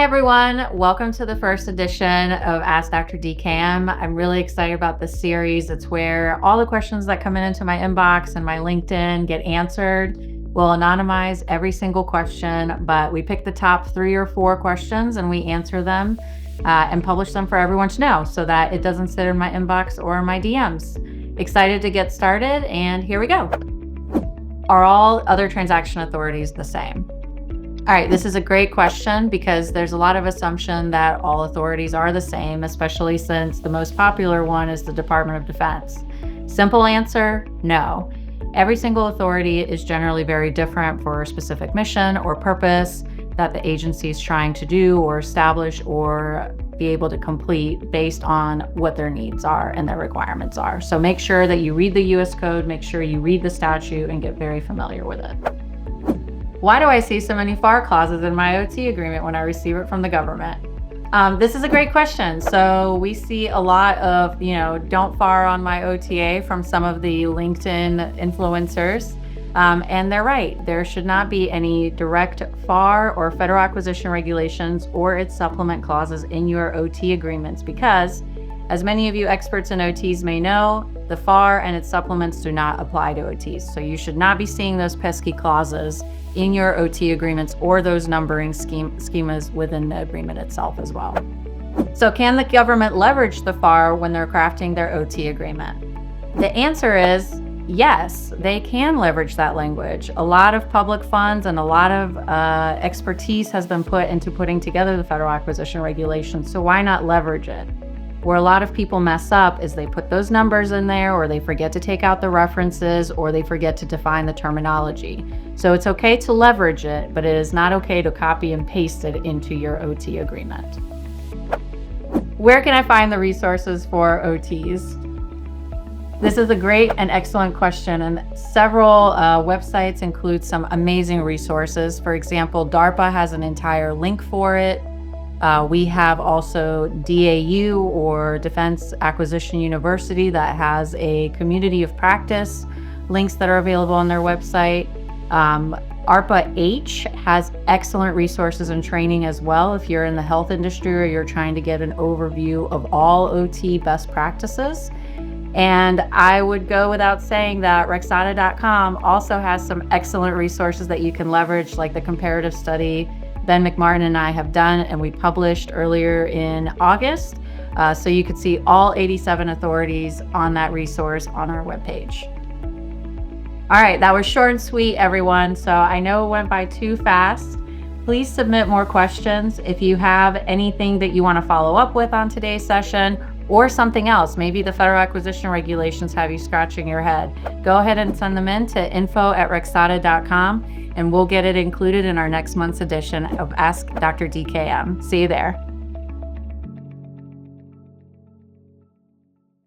Hi, everyone. Welcome to the first edition of Ask Dr. DKM. I'm really excited about this series. It's where all the questions that come into my inbox and my LinkedIn get answered. We'll anonymize every single question, but we pick the top 3 or 4 questions and we answer them and publish them for everyone to know so that it doesn't sit in my inbox or my DMs. Excited to get started, and here we go. Are all other transaction authorities the same? All right, this is a great question because there's a lot of assumption that all authorities are the same, especially since the most popular one is the Department of Defense. Simple answer, no. Every single authority is generally very different for a specific mission or purpose that the agency is trying to do or establish or be able to complete based on what their needs are and their requirements are. So make sure that you read the U.S. Code, make sure you read the statute, and get very familiar with it. Why do I see so many FAR clauses in my OT agreement when I receive it from the government? This is a great question. So we see a lot of, don't FAR on my OTA from some of the LinkedIn influencers. And they're right. There should not be any direct FAR or federal acquisition regulations or its supplement clauses in your OT agreements because, as many of you experts in OTs may know, the FAR and its supplements do not apply to OTs. So you should not be seeing those pesky clauses in your OT agreements or those numbering schemas within the agreement itself as well. So can the government leverage the FAR when they're crafting their OT agreement? The answer is yes, they can leverage that language. A lot of public funds and a lot of expertise has been put into putting together the federal acquisition regulations, so why not leverage it? Where a lot of people mess up is they put those numbers in there, or they forget to take out the references, or they forget to define the terminology. So it's okay to leverage it, but it is not okay to copy and paste it into your OT agreement. Where can I find the resources for OTs? This is a great and excellent question, and several websites include some amazing resources. For example, DARPA has an entire link for it. We have also DAU, or Defense Acquisition University, that has a community of practice links that are available on their website. ARPA-H has excellent resources and training as well if you're in the health industry or you're trying to get an overview of all OT best practices. And I would go without saying that Rexata.com also has some excellent resources that you can leverage, like the comparative study Ben McMartin and I have done, and we published earlier in August. So you could see all 87 authorities on that resource on our webpage. All right, that was short and sweet, everyone. So I know it went by too fast. Please submit more questions. If you have anything that you want to follow up with on today's session or something else, maybe the federal acquisition regulations have you scratching your head, go ahead and send them in to info@rexata.com. and we'll get it included in our next month's edition of Ask Dr. DKM. See you there.